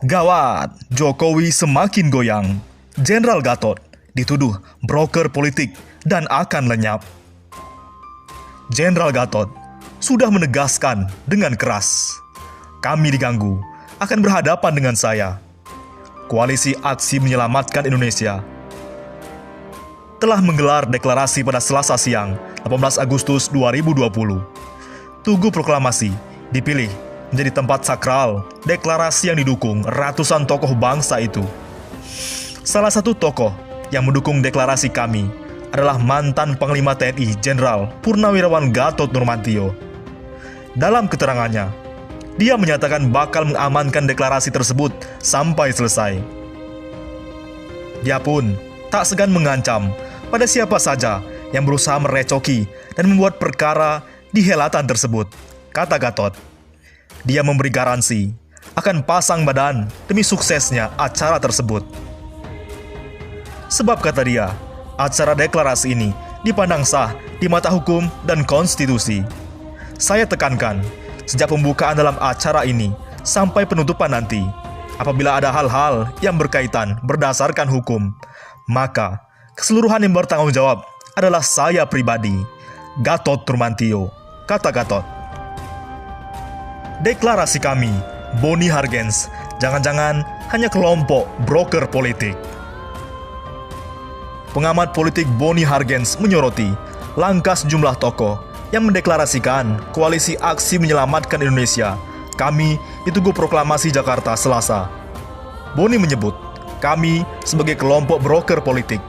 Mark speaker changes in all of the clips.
Speaker 1: Gawat, Jokowi semakin goyang. Jenderal Gatot dituduh broker politik dan akan lenyap. Jenderal Gatot sudah menegaskan dengan keras, kami diganggu, akan berhadapan dengan saya. Koalisi Aksi Menyelamatkan Indonesia telah menggelar deklarasi pada Selasa siang, 18 Agustus 2020. Tugu Proklamasi dipilih menjadi tempat sakral deklarasi yang didukung ratusan tokoh bangsa itu. Salah satu tokoh yang mendukung deklarasi kami adalah mantan Panglima TNI Jenderal Purnawirawan Gatot Nurmantio. Dalam keterangannya, dia menyatakan bakal mengamankan deklarasi tersebut sampai selesai. Dia pun tak segan mengancam pada siapa saja yang berusaha merecoki dan membuat perkara di helatan tersebut, kata Gatot. Dia memberi garansi akan pasang badan demi suksesnya acara tersebut. Sebab kata dia, acara deklarasi ini dipandang sah di mata hukum dan konstitusi. Saya tekankan, sejak pembukaan dalam acara ini sampai penutupan nanti, apabila ada hal-hal yang berkaitan berdasarkan hukum, maka keseluruhan yang bertanggung jawab adalah saya pribadi, Gatot Nurmantio, kata Gatot. Deklarasi kami, Boni Hargens, jangan-jangan hanya kelompok broker politik. Pengamat politik Boni Hargens menyoroti langkah sejumlah tokoh yang mendeklarasikan Koalisi Aksi Menyelamatkan Indonesia, kami di Tugu Proklamasi Jakarta Selasa. Boni menyebut, kami sebagai kelompok broker politik,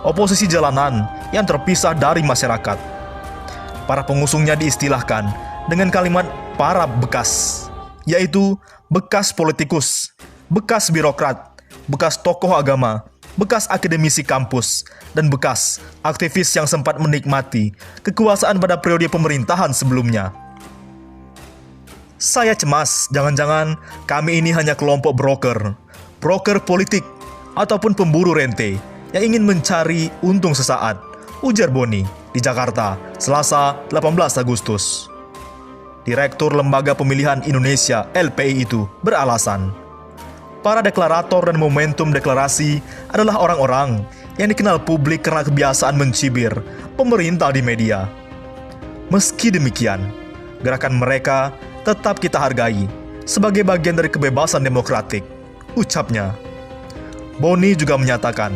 Speaker 1: oposisi jalanan yang terpisah dari masyarakat. Para pengusungnya diistilahkan dengan kalimat para bekas, yaitu bekas politikus, bekas birokrat, bekas tokoh agama, bekas akademisi kampus, dan bekas aktivis yang sempat menikmati kekuasaan pada periode pemerintahan sebelumnya. Saya cemas, jangan-jangan kami ini hanya kelompok broker politik, ataupun pemburu rente yang ingin mencari untung sesaat, ujar Boni di Jakarta, Selasa 18 Agustus. Direktur Lembaga Pemilihan Indonesia (LPI) itu beralasan, para deklarator dan momentum deklarasi adalah orang-orang yang dikenal publik karena kebiasaan mencibir pemerintah di media. Meski demikian, gerakan mereka tetap kita hargai sebagai bagian dari kebebasan demokratik, ucapnya. Boni juga menyatakan,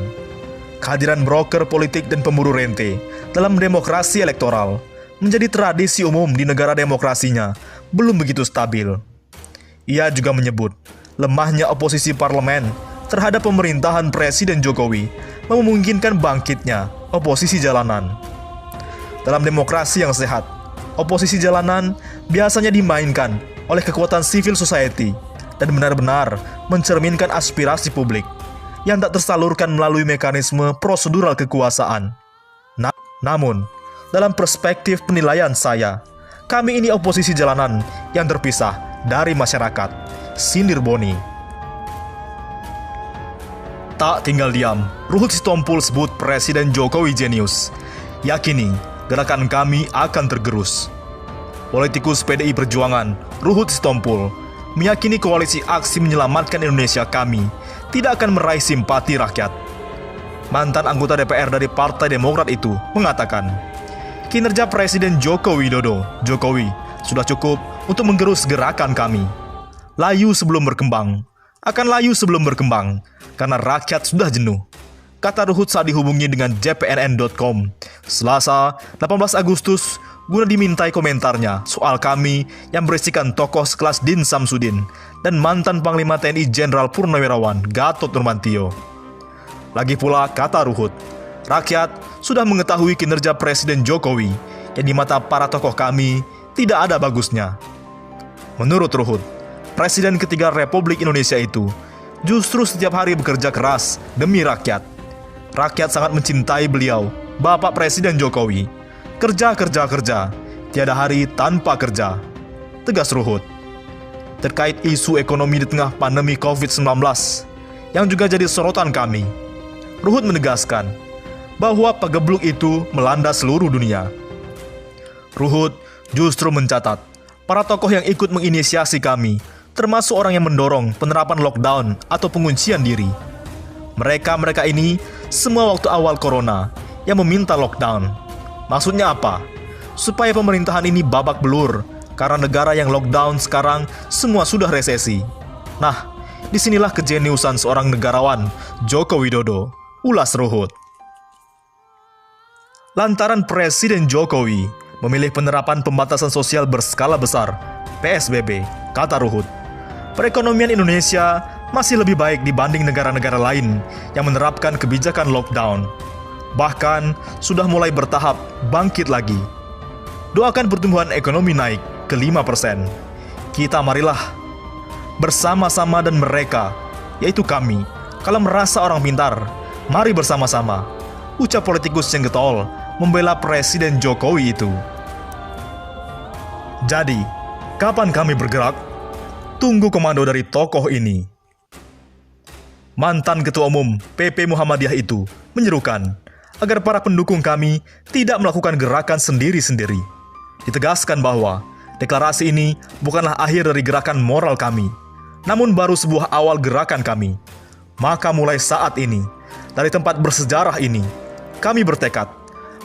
Speaker 1: kehadiran broker politik dan pemburu rente dalam demokrasi elektoral menjadi tradisi umum di negara demokrasinya belum begitu stabil. Ia juga menyebut lemahnya oposisi parlemen terhadap pemerintahan Presiden Jokowi memungkinkan bangkitnya oposisi jalanan. Dalam demokrasi yang sehat, oposisi jalanan biasanya dimainkan oleh kekuatan civil society dan benar-benar mencerminkan aspirasi publik yang tak tersalurkan melalui mekanisme prosedural kekuasaan. Namun, dalam perspektif penilaian saya, kami ini oposisi jalanan yang terpisah dari masyarakat, sindir Boni. Tak tinggal diam, Ruhut Sitompul sebut Presiden Jokowi jenius. Yakini, gerakan kami akan tergerus. Politikus PDI Perjuangan, Ruhut Sitompul, meyakini Koalisi Aksi Menyelamatkan Indonesia kami tidak akan meraih simpati rakyat. Mantan anggota DPR dari Partai Demokrat itu mengatakan, kinerja Presiden Joko Widodo, Jokowi, sudah cukup untuk menggerus gerakan kami. Layu sebelum berkembang, akan layu sebelum berkembang, karena rakyat sudah jenuh, kata Ruhut saat dihubungi dengan jpnn.com, Selasa 18 Agustus, guna dimintai komentarnya soal kami yang berisikan tokoh sekelas Din Samsudin dan mantan Panglima TNI Jenderal Purnawirawan Gatot Nurmantio. Lagi pula, kata Ruhut, rakyat sudah mengetahui kinerja Presiden Jokowi yang di mata para tokoh kami tidak ada bagusnya. Menurut Ruhut, Presiden ketiga Republik Indonesia itu justru setiap hari bekerja keras demi rakyat. Rakyat sangat mencintai beliau, Bapak Presiden Jokowi. Kerja, tiada hari tanpa kerja, tegas Ruhut. Terkait isu ekonomi di tengah pandemi COVID-19 yang juga jadi sorotan kami, Ruhut menegaskan bahwa pagebluk itu melanda seluruh dunia. Ruhut justru mencatat para tokoh yang ikut menginisiasi kami termasuk orang yang mendorong penerapan lockdown atau penguncian diri. Mereka ini semua waktu awal corona yang meminta lockdown. Maksudnya apa? Supaya pemerintahan ini babak belur, karena negara yang lockdown sekarang semua sudah resesi. Nah, disinilah kejeniusan seorang negarawan, Joko Widodo. Ulas Ruhut. Lantaran Presiden Jokowi memilih penerapan pembatasan sosial berskala besar, PSBB, kata Ruhut, perekonomian Indonesia masih lebih baik dibanding negara-negara lain yang menerapkan kebijakan lockdown. Bahkan sudah mulai bertahap bangkit lagi. Doakan pertumbuhan ekonomi naik ke 5%. Kita marilah bersama-sama dan mereka, yaitu kami, kalau merasa orang pintar, mari bersama-sama, ucap politikus yang getol membela Presiden Jokowi itu. Jadi, kapan kami bergerak? Tunggu komando dari tokoh ini. Mantan Ketua Umum PP Muhammadiyah itu menyerukan agar para pendukung kami tidak melakukan gerakan sendiri-sendiri. Ditegaskan bahwa deklarasi ini bukanlah akhir dari gerakan moral kami, namun baru sebuah awal gerakan kami. Maka mulai saat ini, dari tempat bersejarah ini, kami bertekad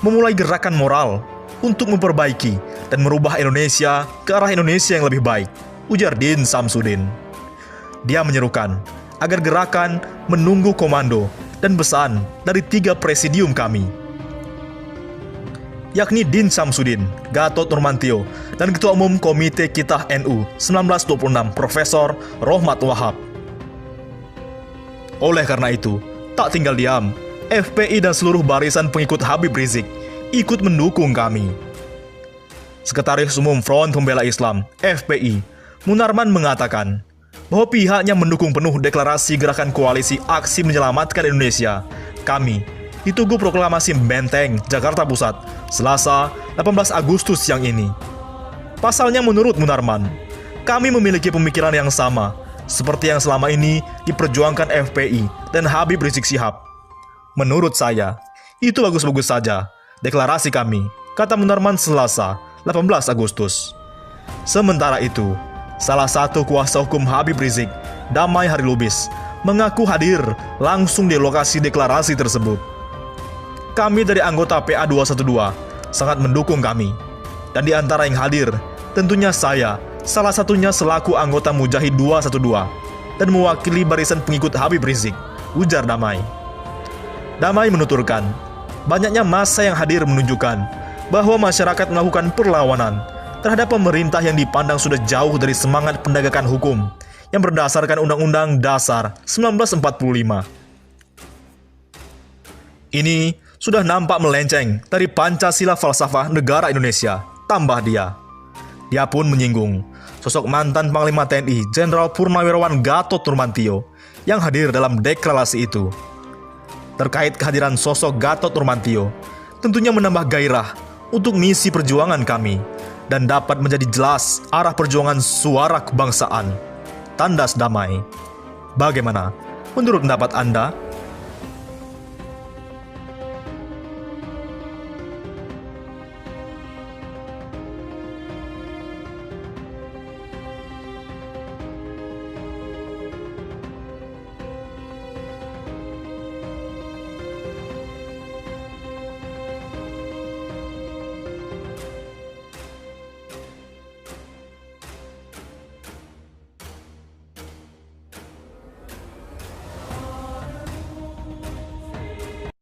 Speaker 1: memulai gerakan moral untuk memperbaiki dan merubah Indonesia ke arah Indonesia yang lebih baik, ujar Din Samsudin. Dia menyerukan agar gerakan menunggu komando dan pesan dari 3 presidium kami, yakni Din Samsudin, Gatot Nurmantio, dan Ketua Umum Komite Kitah NU 1926 Profesor Rohmat Wahab. Oleh karena itu, tak tinggal diam, FPI dan seluruh barisan pengikut Habib Rizik ikut mendukung kami. Sekretaris Umum Front Pembela Islam, FPI, Munarman mengatakan bahwa pihaknya mendukung penuh deklarasi gerakan koalisi aksi menyelamatkan Indonesia. Kami di Tugu Proklamasi Menteng, Jakarta Pusat, Selasa 18 Agustus yang ini. Pasalnya menurut Munarman, kami memiliki pemikiran yang sama, seperti yang selama ini diperjuangkan FPI dan Habib Rizik Syihab. Menurut saya, itu bagus-bagus saja deklarasi kami, kata Munarman Selasa 18 Agustus. Sementara itu, salah satu kuasa hukum Habib Rizik, Damai Hari Lubis, mengaku hadir langsung di lokasi deklarasi tersebut. Kami dari anggota PA 212 sangat mendukung kami. Dan di antara yang hadir, tentunya saya, salah satunya selaku anggota Mujahid 212 dan mewakili barisan pengikut Habib Rizik, ujar Damai. Damai menuturkan, banyaknya massa yang hadir menunjukkan bahwa masyarakat melakukan perlawanan terhadap pemerintah yang dipandang sudah jauh dari semangat penegakan hukum yang berdasarkan Undang-Undang Dasar 1945. Ini sudah nampak melenceng dari Pancasila falsafah negara Indonesia, tambah dia. Dia pun menyinggung sosok mantan Panglima TNI Jenderal Purnawirawan Gatot Nurmantio yang hadir dalam deklarasi itu. Terkait kehadiran sosok Gatot Nurmantio, tentunya menambah gairah untuk misi perjuangan kami dan dapat menjadi jelas arah perjuangan suara kebangsaan. Tandas Damai. Bagaimana menurut pendapat Anda?